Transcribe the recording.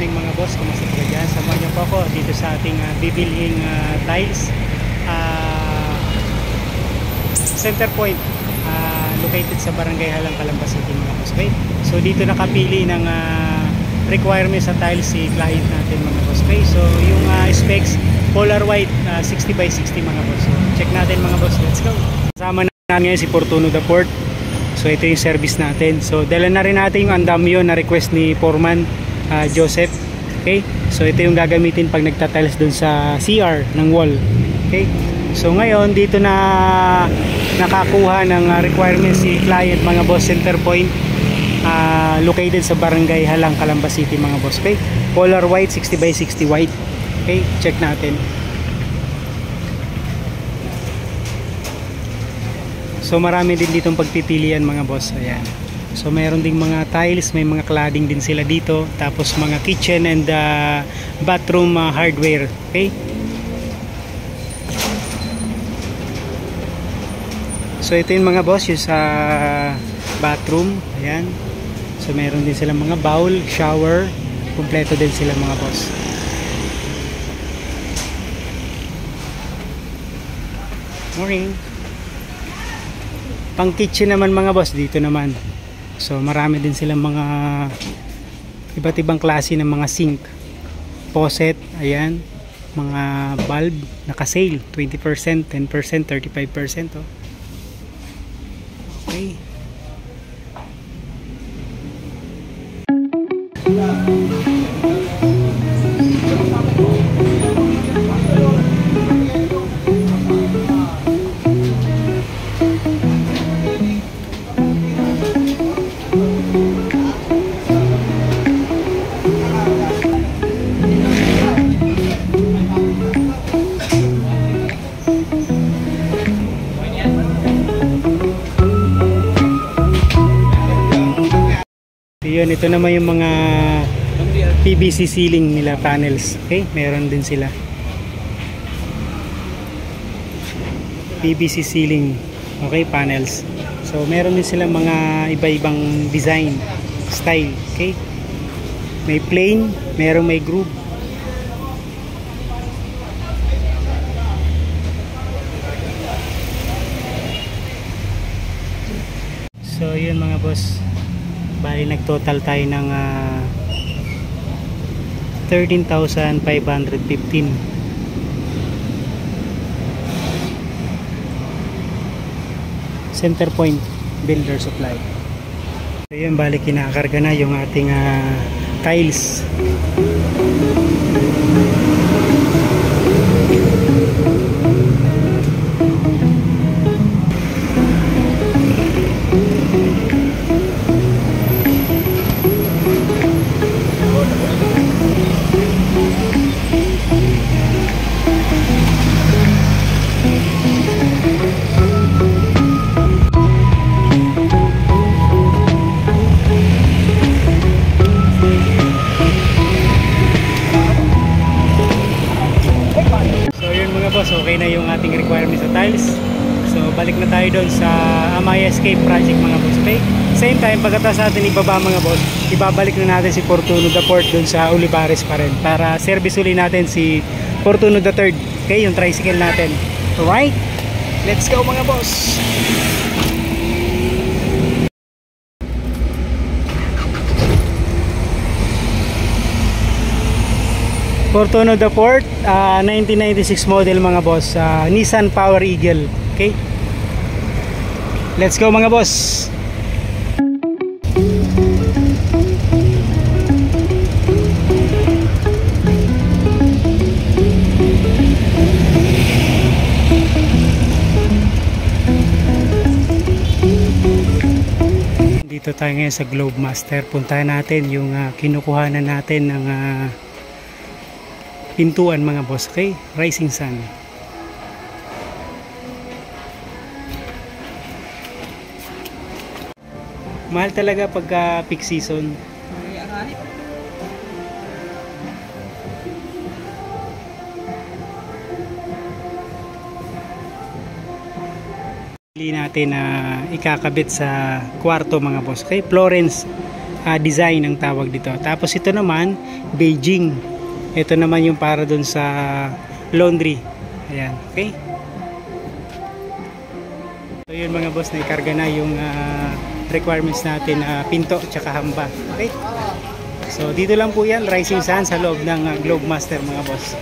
morning mga boss, kumusta po dyan? Samahan niyo po ako dito sa ating bibilhing tiles center point, located sa Barangay Halang, Calamba City mga boss. Okay? So dito nakapili ng requirements sa tiles si client natin mga boss. Okay? So yung specs, polar white, 60 by 60 mga boss. So, check natin mga boss, let's go. Kasama namin ngayon si Fortuno the Port. So ito yung service natin. So dala na rin natin yung andamyo na request ni Foreman Joseph. Okay? So ito yung gagamitin pag nagtatiles dun sa CR ng wall. Okay? So ngayon dito na nakakuha ng requirements si client mga boss, center point, located sa Barangay Halang, Calamba City mga boss. Okay? Polar white, 60 by 60 white. Okay? Check natin. So marami din ditong pagpipilian mga boss. Ayan. So mayroon ding mga tiles, may mga cladding din sila dito, tapos mga kitchen and bathroom hardware. Okay? So ito yung mga boss, yung sa bathroom. Ayan. So mayroon din sila mga bowl, shower, kumpleto din sila mga boss. Morning. Pang kitchen naman mga boss, dito naman. So marami din silang mga iba't ibang klase ng mga sink, faucet, ayan, mga bulb, naka-sale, 20%, 10%, 35%. Oh. Okay. Yun, ito naman yung mga PVC ceiling nila, panels. Okay, meron din sila PVC ceiling, okay, panels. So meron din sila mga iba-ibang design, style. Okay, may plain, meron may groove. So yun mga boss, bali nagtotal tayo ng 13,515. Center point builder supply. So yun, bali kinakarga na yung ating tiles. Okay na yung ating requirements sa tiles. So balik na tayo doon sa Amaya Escape project mga boss. Okay? Same time, pagkatapos natin ibaba mga boss, ibabalik na natin si Fortuno the Port doon sa Olivares pa rin para service uli natin si Fortuno the Third. Okay, yung tricycle natin. Alright, let's go mga boss. Fortuno the Port, 1996 model mga boss, Nissan Power Eagle. Okay, let's go mga boss. Dito tayo ngayon sa Globe Master. Puntahan natin yung kinukuhanan natin ng pintuan mga boss. Okay, Rising Sun. Mahal talaga pagka peak season. Pili natin na ikakabit sa kwarto mga boss. Okay, Florence design ang tawag dito. Tapos ito naman, Beijing. Ito naman yung para dun sa laundry. Ayan, okay? So yun mga boss, naikarga na yung requirements natin, pinto tsaka hamba. Okay? So dito lang po yan, Rising Sun sa loob ng Globemaster mga boss.